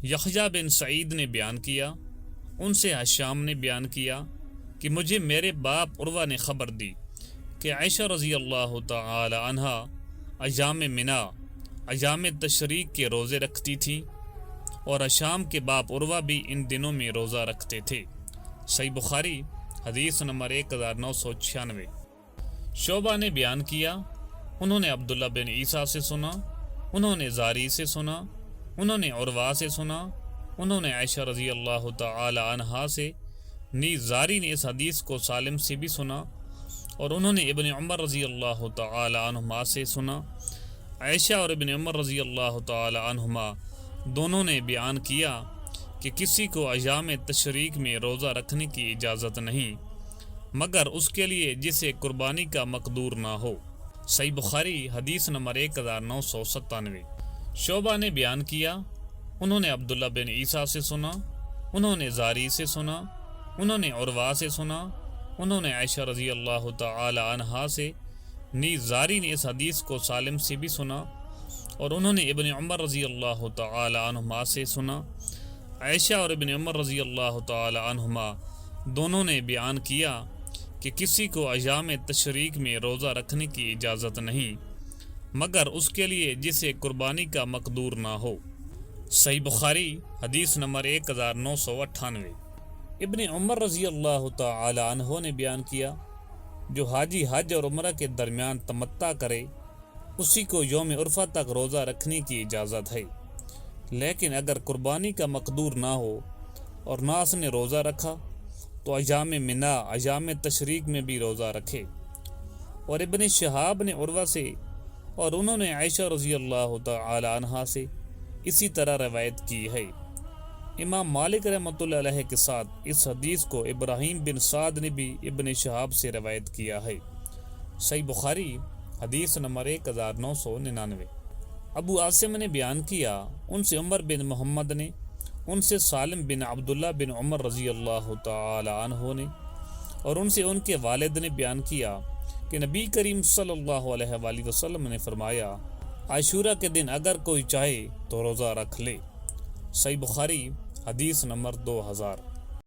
یحییٰ بن سعید نے بیان کیا، ان سے ہشام نے بیان کیا کہ مجھے میرے باپ عروہ نے خبر دی کہ عائشہ رضی اللہ تعالی عنہا ایام منا، ایام تشریق کے روزے رکھتی تھیں، اور ہشام کے باپ عروہ بھی ان دنوں میں روزہ رکھتے تھے۔ صحیح بخاری حدیث نمبر 1996۔ شعبہ نے بیان کیا، انہوں نے عبداللہ بن عیسیٰ سے سنا، انہوں نے زاری سے سنا، انہوں نے عروہ سے سنا، انہوں نے عائشہ رضی اللہ تعالی عنہا سے، نیز زاری نے اس حدیث کو سالم سے بھی سنا، اور انہوں نے ابن عمر رضی اللہ تعالی عنہما سے سنا۔ عائشہ اور ابن عمر رضی اللہ تعالی عنہما دونوں نے بیان کیا کہ کسی کو ایام تشریق میں روزہ رکھنے کی اجازت نہیں مگر اس کے لیے جسے قربانی کا مقدور نہ ہو۔ صحیح بخاری حدیث نمبر 1997۔ شعبہ نے بیان کیا، انہوں نے عبداللہ بن عیسیٰ سے سنا، انہوں نے زاری سے سنا، انہوں نے عروہ سے سنا، انہوں نے عائشہ رضی اللہ تعالی عنہا سے، نیز زاری نے اس حدیث کو سالم سے بھی سنا، اور انہوں نے ابن عمر رضی اللہ تعالی عنہما سے سنا۔ عائشہ اور ابن عمر رضی اللہ تعالی عنہما دونوں نے بیان کیا کہ کسی کو ایام تشریق میں روزہ رکھنے کی اجازت نہیں مگر اس کے لیے جسے قربانی کا مقدور نہ ہو۔ صحیح بخاری حدیث نمبر 1998۔ ابن عمر رضی اللہ تعالی عنہ نے بیان کیا، جو حاجی حج اور عمرہ کے درمیان تمتع کرے اسی کو یوم عرفہ تک روزہ رکھنے کی اجازت ہے، لیکن اگر قربانی کا مقدور نہ ہو اور نہ اس نے روزہ رکھا تو ایام منا، ایام تشریق میں بھی روزہ رکھے۔ اور ابن شہاب نے عروہ سے اور انہوں نے عائشہ رضی اللہ تعالی عنہا سے اسی طرح روایت کی ہے۔ امام مالک رحمۃ اللہ علیہ کے ساتھ اس حدیث کو ابراہیم بن سعد نے بھی ابن شہاب سے روایت کیا ہے۔ صحیح بخاری حدیث نمبر 1999۔ ابو عاصم نے بیان کیا، ان سے عمر بن محمد نے، ان سے سالم بن عبداللہ بن عمر رضی اللہ تعالی عنہ نے، اور ان سے ان کے والد نے بیان کیا کہ نبی کریم صلی اللہ علیہ وآلہ وسلم نے فرمایا، عاشورہ کے دن اگر کوئی چاہے تو روزہ رکھ لے۔ صحیح بخاری حدیث نمبر 2000۔